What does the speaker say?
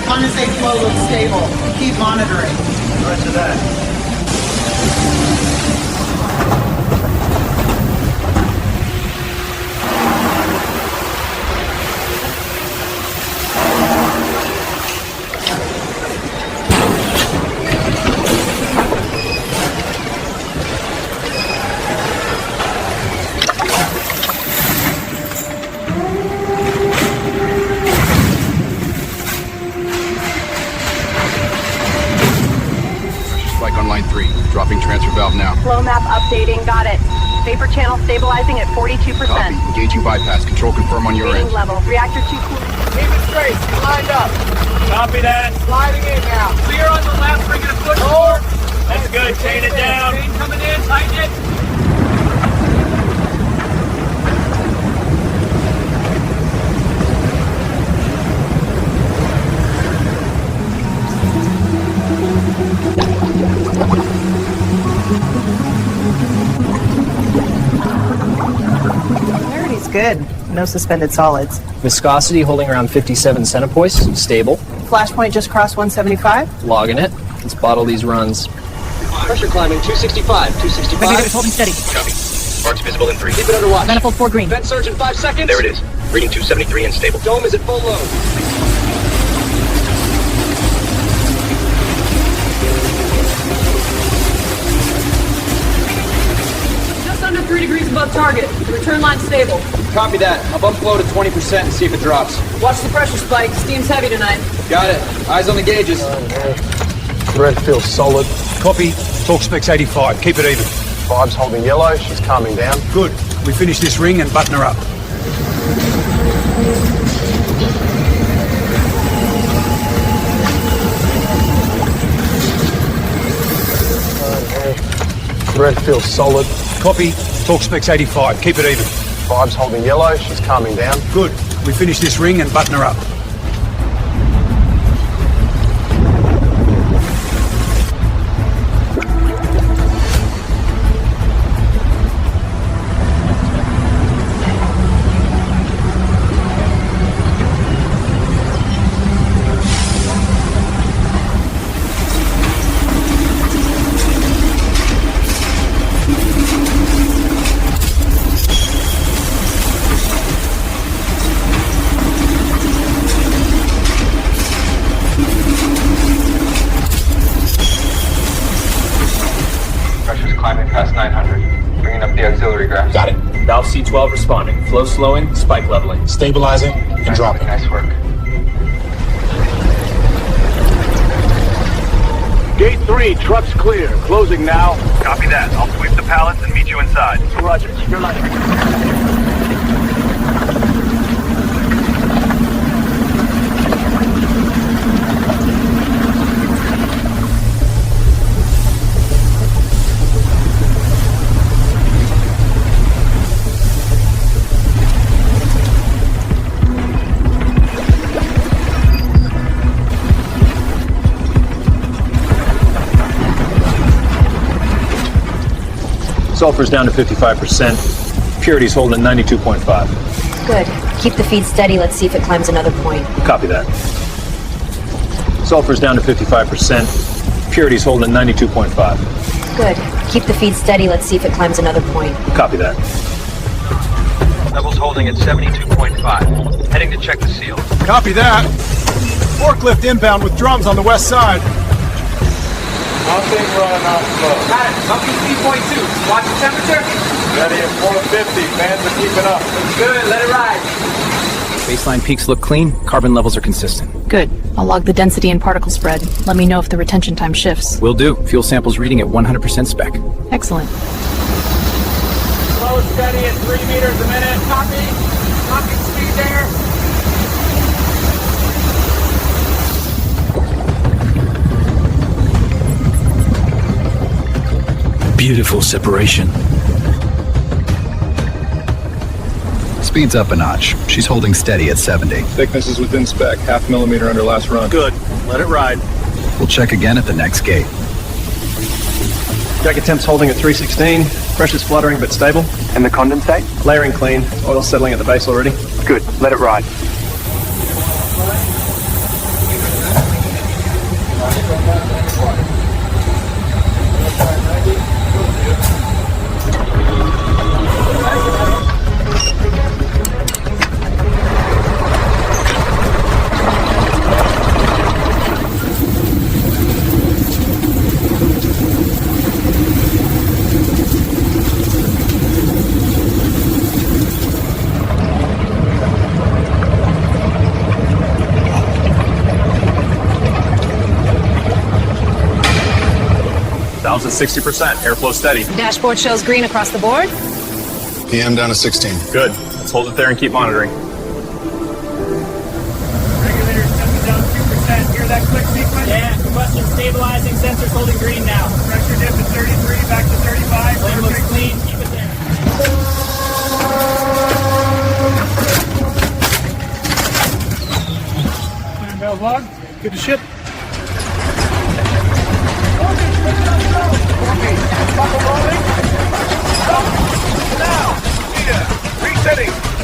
Condensate flow looks stable. Keep monitoring. Roger that. On line 3, dropping transfer valve now. Flow map updating, got it. Vapor channel stabilizing at 42%. Copy. Engaging bypass. Control confirm on your Reading end. level. Reactor 2 cool. Keep it straight. Lined up. Copy that. Sliding in now. Clear on the left. Bringing a foot forward. That's good. Chain it down. Chain coming in. Tighten it. Clarity's good. No suspended solids. Viscosity holding around 57 centipoise, stable. Flashpoint just crossed 175. Logging it. Let's bottle these runs. Pressure climbing 265, 265. Regulators holding steady. Copy. Sparks visible in 3. Keep it under watch. Manifold 4 green. Vent surge in 5 seconds. There it is. Reading 273 and stable. Dome is at full load. Just under 3 degrees above target. Return line stable. Copy that. I'll bump flow to 20% and see if it drops. Watch the pressure spike. Steam's heavy tonight. Got it. Eyes on the gauges. Red feels solid. Copy. Talk specs 85. Keep it even. Vibe's holding yellow. She's calming down. Good. We finish this ring and button her up. Red feels solid. Copy. Talk specs 85. Keep it even. Vibe's holding yellow. She's calming down. Good. We finish this ring and button her up. Climbing past 900. Bringing up the auxiliary graphs. Got it. Valve C12 responding. Flow slowing, spike leveling. Stabilizing and dropping. Nice work. Gate 3, trucks clear. Closing now. Copy that. I'll sweep the pallets and meet you inside. Roger. Keep your light. Sulfur's down to 55%. Purity's holding 92.5. Good. Keep the feed steady. Let's see if it climbs another point. Copy that. Sulfur's down to 55%. Purity's holding 92.5. Good. Keep the feed steady. Let's see if it climbs another point. Copy that. Levels holding at 72.5. Heading to check the seal. Copy that. Forklift inbound with drums on the west side. Nothing running off slow. Got it. Up to 3.2. Watch the temperature. Ready at 450. Fans are keeping up. Good. Let it ride. Baseline peaks look clean. Carbon levels are consistent. Good. I'll log the density and particle spread. Let me know if the retention time shifts. Will do. Fuel samples reading at 100% spec. Excellent. Slow steady at 3 meters a minute. Copy. Knocking speed there. Beautiful separation. Speed's up a notch. She's holding steady at 70. Thickness is within spec. 0.5 millimeter under last run. Good. Let it ride. We'll check again at the next gate. Jacket temp's holding at 316. Pressure's fluttering but stable. And the condensate? Layering clean. Oil settling at the base already. Good. Let it ride. at 60%. Airflow steady. Dashboard shows green across the board. PM down to 16. Good. Let's hold it there and keep monitoring. Regulator's coming down 2%. Hear that click sequence? Yeah, combustion stabilizing. Sensors holding green now. Pressure dip at 33, back to 35. Flame looks clean. Keep it there. Clear valve log. Good to ship. Now, Rita, resetting.